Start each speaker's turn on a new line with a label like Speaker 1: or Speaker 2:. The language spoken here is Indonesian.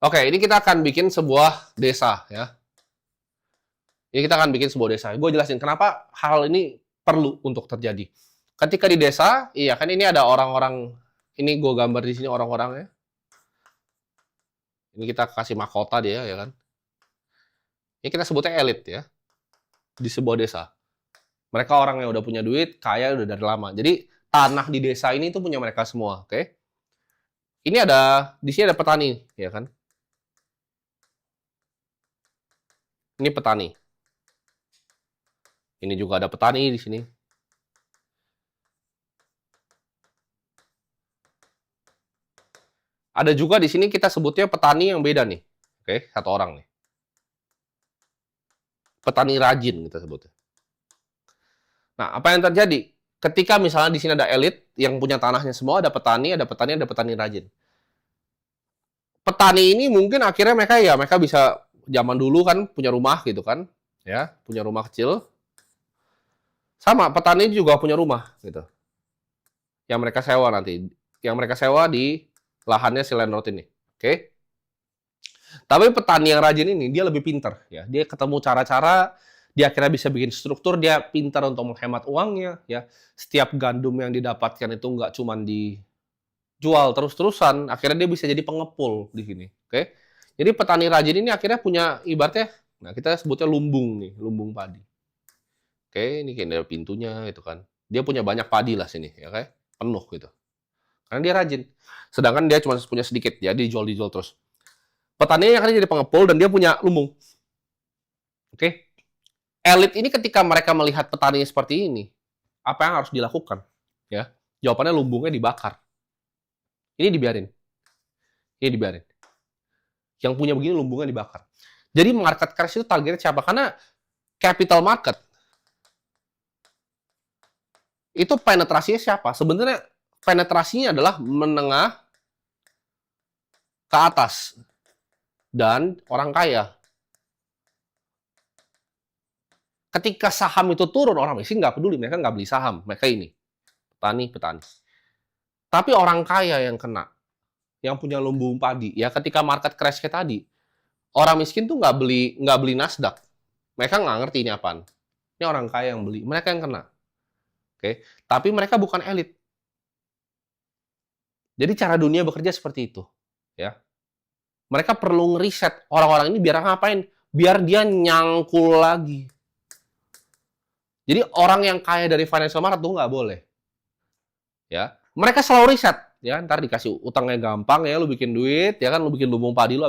Speaker 1: Oke, ini kita akan bikin sebuah desa ya. Ini kita akan bikin sebuah desa. Gue jelasin kenapa hal ini perlu untuk terjadi. Ketika di desa, iya kan ini ada orang-orang, ini gue gambar di sini orang-orangnya. Ini kita kasih mahkota dia ya kan. Ini kita sebutnya elit ya di sebuah desa. Mereka orang yang udah punya duit, kaya udah dari lama. Jadi tanah di desa ini tuh punya mereka semua, oke? Ini ada di sini ada petani, ya kan? Ini petani. Ini juga ada petani di sini. Ada juga di sini kita sebutnya petani yang beda nih. Oke, satu orang nih. Petani rajin kita sebutnya. Nah, apa yang terjadi? Ketika misalnya di sini ada elit yang punya tanahnya semua, ada petani, ada petani, ada petani rajin. Petani ini mungkin akhirnya mereka bisa zaman dulu kan punya rumah gitu kan, ya, punya rumah kecil. Sama petani juga punya rumah gitu. Yang mereka sewa nanti, yang mereka sewa di lahannya si landlord ini. Oke. Tapi petani yang rajin ini dia lebih pintar ya. Dia ketemu cara-cara, dia akhirnya bisa bikin struktur, dia pintar untuk menghemat uangnya ya. Setiap gandum yang didapatkan itu nggak cuma dijual terus-terusan, akhirnya dia bisa jadi pengepul di sini. Oke. Jadi petani rajin ini akhirnya punya ibaratnya, nah kita sebutnya lumbung nih, lumbung padi. Oke, ini kayak pintunya itu kan. Dia punya banyak padi lah sini, ya kan? Penuh gitu. Karena dia rajin. Sedangkan dia cuma punya sedikit, jadi dijual terus. Petani akan jadi pengepul dan dia punya lumbung. Oke. Elit ini ketika mereka melihat petani seperti ini, apa yang harus dilakukan? Ya, jawabannya lumbungnya dibakar. Ini dibiarin. Ini dibiarin. Yang punya begini lumbungnya dibakar. Jadi market crash itu targetnya siapa? Karena capital market itu penetrasinya siapa? Sebenarnya penetrasinya adalah menengah ke atas dan orang kaya. Ketika saham itu turun, orang miskin nggak peduli, mereka nggak beli saham, mereka ini petani. Tapi orang kaya yang kena, yang punya lumbung padi, ya ketika market crash kayak tadi, orang miskin tuh nggak beli Nasdaq, mereka nggak ngerti ini apaan. Ini orang kaya yang beli, mereka yang kena. Oke, tapi mereka bukan elit. Jadi cara dunia bekerja seperti itu, ya. Mereka perlu ngeriset orang-orang ini biar ngapain? Biar dia nyangkul lagi. Jadi orang yang kaya dari financial market tuh nggak boleh. Ya, mereka selalu riset. Ya, ntar dikasih utangnya gampang ya, lu bikin duit, ya kan, lu bikin lumbung padi lu